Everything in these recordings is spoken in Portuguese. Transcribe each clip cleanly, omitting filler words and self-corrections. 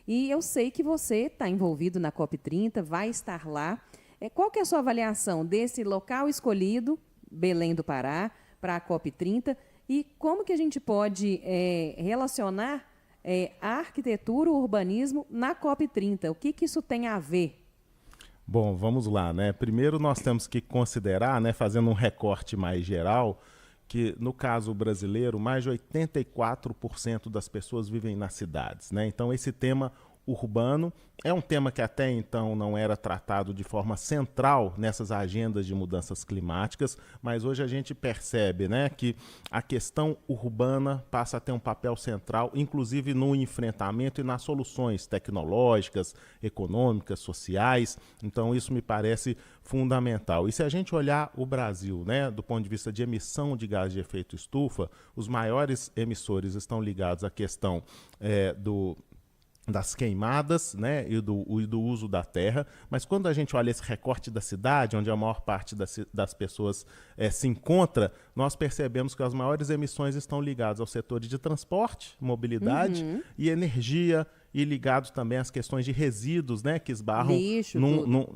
E eu sei que você está envolvido na COP30, vai estar lá. Qual que é a sua avaliação desse local escolhido, Belém do Pará, para a COP30, e como que a gente pode relacionar a arquitetura, o urbanismo na COP30? O que isso tem a ver? Bom, vamos lá, né? Primeiro nós temos que considerar, né, fazendo um recorte mais geral, que no caso brasileiro, mais de 84% das pessoas vivem nas cidades, né? Então esse tema urbano é um tema que até então não era tratado de forma central nessas agendas de mudanças climáticas, mas hoje a gente percebe, né, que a questão urbana passa a ter um papel central, inclusive no enfrentamento e nas soluções tecnológicas, econômicas, sociais. Então isso me parece fundamental. E se a gente olhar o Brasil, né, do ponto de vista de emissão de gás de efeito estufa, os maiores emissores estão ligados à questão das queimadas, né, e do uso da terra, mas quando a gente olha esse recorte da cidade, onde a maior parte das pessoas se encontra, nós percebemos que as maiores emissões estão ligadas ao setor de transporte, mobilidade e energia, e ligados também às questões de resíduos, né, que esbarram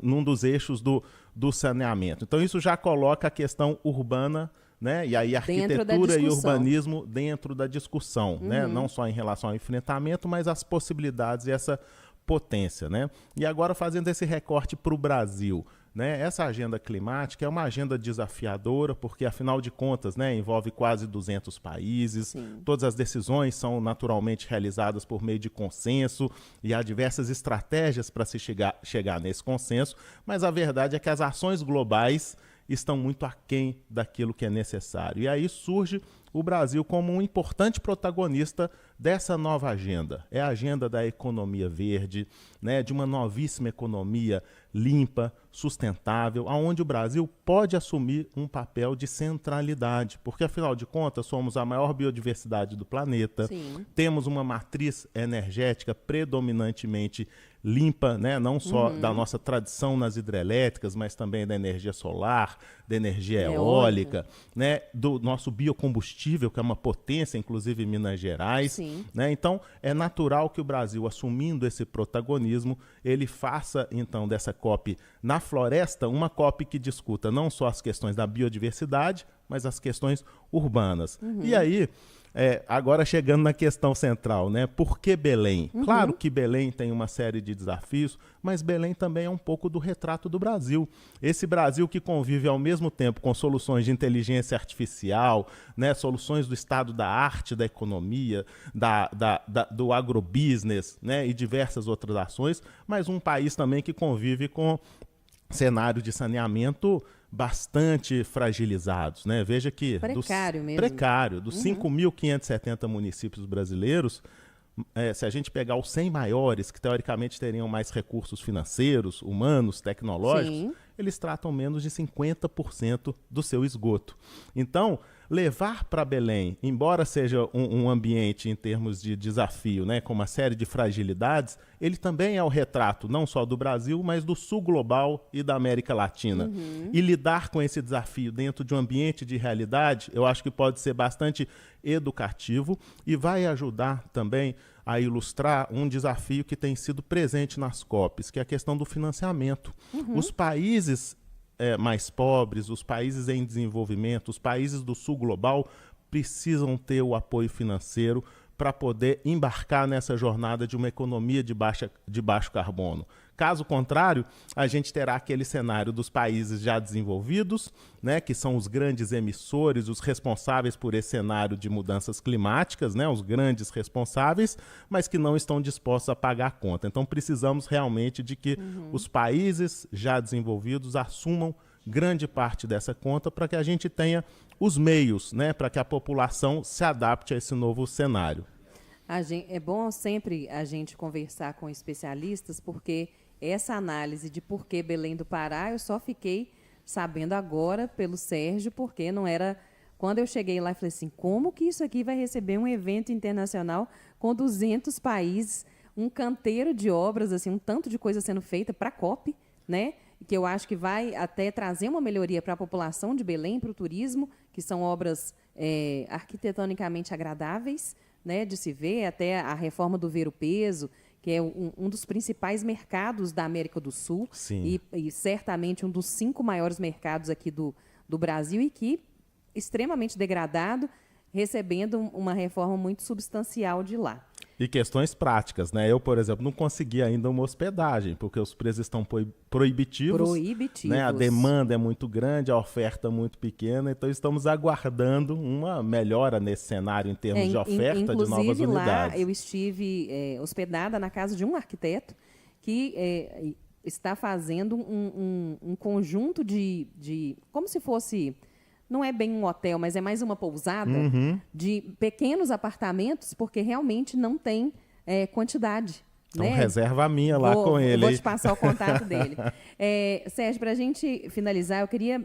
num dos eixos do saneamento. Então isso já coloca a questão urbana, né? E aí arquitetura e urbanismo dentro da discussão, né? Não só em relação ao enfrentamento, mas as possibilidades e essa potência, né? E agora fazendo esse recorte para o Brasil, né? Essa agenda climática é uma agenda desafiadora, porque afinal de contas, né, envolve quase 200 países. Sim. Todas as decisões são naturalmente realizadas por meio de consenso e há diversas estratégias para se chegar nesse consenso, mas a verdade é que as ações globais estão muito aquém daquilo que é necessário. E aí surge o Brasil como um importante protagonista dessa nova agenda. É a agenda da economia verde, né, de uma novíssima economia limpa, sustentável, onde o Brasil pode assumir um papel de centralidade, porque, afinal de contas, somos a maior biodiversidade do planeta. Sim. Temos uma matriz energética predominantemente limpa, né, não só da nossa tradição nas hidrelétricas, mas também da energia solar, da energia eólica, né, do nosso biocombustível, que é uma potência, inclusive em Minas Gerais. Né? Então, é natural que o Brasil, assumindo esse protagonismo, ele faça, então, dessa COP na floresta, uma COP que discuta não só as questões da biodiversidade, mas as questões urbanas. E aí, agora chegando na questão central, né? Por que Belém? Claro que Belém tem uma série de desafios, mas Belém também é um pouco do retrato do Brasil. Esse Brasil que convive ao mesmo tempo com soluções de inteligência artificial, né? Soluções do estado da arte, da economia, do agrobusiness, né? E diversas outras ações, mas um país também que convive com cenário de saneamento bastante fragilizados, né? Veja que dos 5.570 municípios brasileiros, se a gente pegar os 100 maiores, que teoricamente teriam mais recursos financeiros, humanos, tecnológicos, sim, eles tratam menos de 50% do seu esgoto. Então, levar para Belém, embora seja um ambiente em termos de desafio, né, com uma série de fragilidades, ele também é o retrato não só do Brasil, mas do sul global e da América Latina. E lidar com esse desafio dentro de um ambiente de realidade, eu acho que pode ser bastante educativo e vai ajudar também a ilustrar um desafio que tem sido presente nas COPs, que é a questão do financiamento. Os países mais pobres, os países em desenvolvimento, os países do sul global precisam ter o apoio financeiro para poder embarcar nessa jornada de uma economia de baixo carbono. Caso contrário, a gente terá aquele cenário dos países já desenvolvidos, né, que são os grandes emissores, os responsáveis por esse cenário de mudanças climáticas, né, os grandes responsáveis, mas que não estão dispostos a pagar a conta. Então precisamos realmente de que os países já desenvolvidos assumam grande parte dessa conta para que a gente tenha os meios, né, para que a população se adapte a esse novo cenário. É bom sempre a gente conversar com especialistas, porque essa análise de por que Belém do Pará, eu só fiquei sabendo agora pelo Sérgio, porque não era... Quando eu cheguei lá, eu falei assim, como que isso aqui vai receber um evento internacional com 200 países, um canteiro de obras, assim, um tanto de coisa sendo feita para a COP, né? Que eu acho que vai até trazer uma melhoria para a população de Belém, para o turismo, que são obras arquitetonicamente agradáveis, né, de se ver, até a reforma do ver-o-peso, que é um dos principais mercados da América do Sul e certamente um dos 5 maiores mercados aqui do Brasil e que extremamente degradado, recebendo uma reforma muito substancial de lá. E questões práticas, né? Eu, por exemplo, não consegui ainda uma hospedagem, porque os preços estão proibitivos. Né? A demanda é muito grande, a oferta muito pequena, então estamos aguardando uma melhora nesse cenário em termos de oferta de novas unidades. Inclusive, lá eu estive hospedada na casa de um arquiteto que está fazendo um conjunto de como se fosse... Não é bem um hotel, mas é mais uma pousada de pequenos apartamentos, porque realmente não tem quantidade. Então, né? Reserva a minha lá com ele. Vou te passar o contato dele. Sérgio, para a gente finalizar, eu queria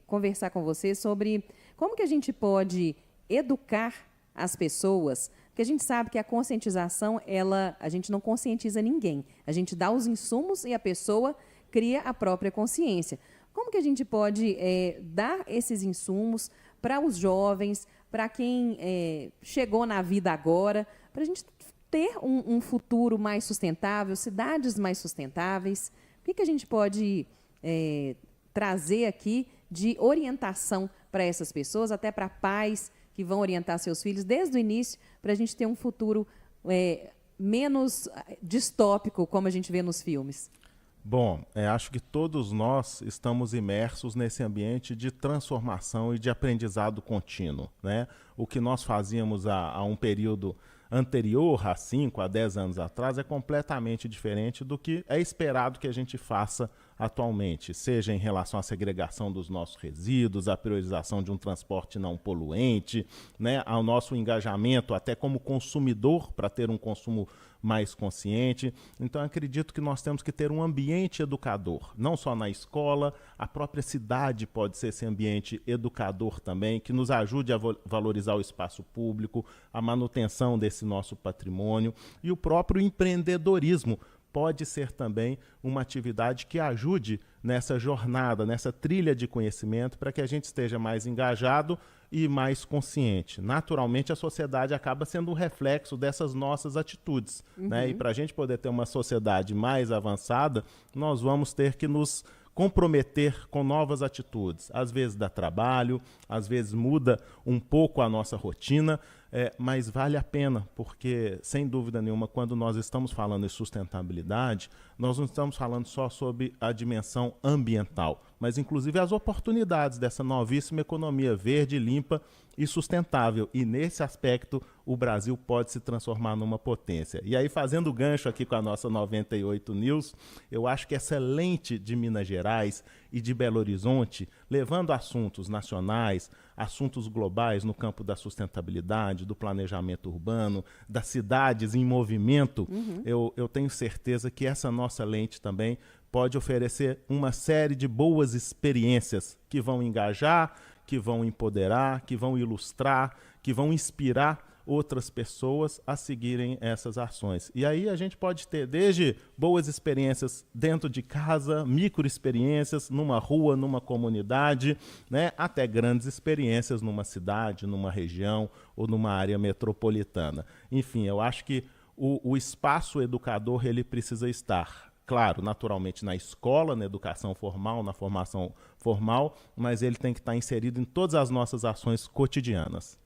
conversar com você sobre como que a gente pode educar as pessoas, porque a gente sabe que a conscientização, a gente não conscientiza ninguém. A gente dá os insumos e a pessoa cria a própria consciência. Como que a gente pode dar esses insumos para os jovens, para quem chegou na vida agora, para a gente ter um futuro mais sustentável, cidades mais sustentáveis? O que a gente pode trazer aqui de orientação para essas pessoas, até para pais que vão orientar seus filhos desde o início, para a gente ter um futuro menos distópico, como a gente vê nos filmes? Bom, acho que todos nós estamos imersos nesse ambiente de transformação e de aprendizado contínuo, né? O que nós fazíamos há um período anterior, há 5 a 10 anos atrás, é completamente diferente do que é esperado que a gente faça atualmente, seja em relação à segregação dos nossos resíduos, à priorização de um transporte não poluente, né, ao nosso engajamento até como consumidor para ter um consumo mais consciente. Então, acredito que nós temos que ter um ambiente educador, não só na escola, a própria cidade pode ser esse ambiente educador também, que nos ajude a valorizar o espaço público, a manutenção desse nosso patrimônio e o próprio empreendedorismo pode ser também uma atividade que ajude nessa jornada, nessa trilha de conhecimento, para que a gente esteja mais engajado e mais consciente. Naturalmente, a sociedade acaba sendo um reflexo dessas nossas atitudes, né? E para a gente poder ter uma sociedade mais avançada, nós vamos ter que nos comprometer com novas atitudes. Às vezes dá trabalho, às vezes muda um pouco a nossa rotina, mas vale a pena, porque, sem dúvida nenhuma, quando nós estamos falando em sustentabilidade, nós não estamos falando só sobre a dimensão ambiental, mas inclusive as oportunidades dessa novíssima economia verde, limpa e sustentável. E nesse aspecto, o Brasil pode se transformar numa potência. E aí, fazendo gancho aqui com a nossa 98 News, eu acho que essa lente de Minas Gerais e de Belo Horizonte, levando assuntos nacionais, assuntos globais no campo da sustentabilidade, do planejamento urbano, das cidades em movimento, eu tenho certeza que essa nossa lente também pode oferecer uma série de boas experiências que vão engajar, que vão empoderar, que vão ilustrar, que vão inspirar outras pessoas a seguirem essas ações. E aí a gente pode ter desde boas experiências dentro de casa, microexperiências numa rua, numa comunidade, né, até grandes experiências numa cidade, numa região ou numa área metropolitana. Enfim, eu acho que o espaço educador ele precisa estar, claro, naturalmente na escola, na educação formal, na formação formal, mas ele tem que estar inserido em todas as nossas ações cotidianas.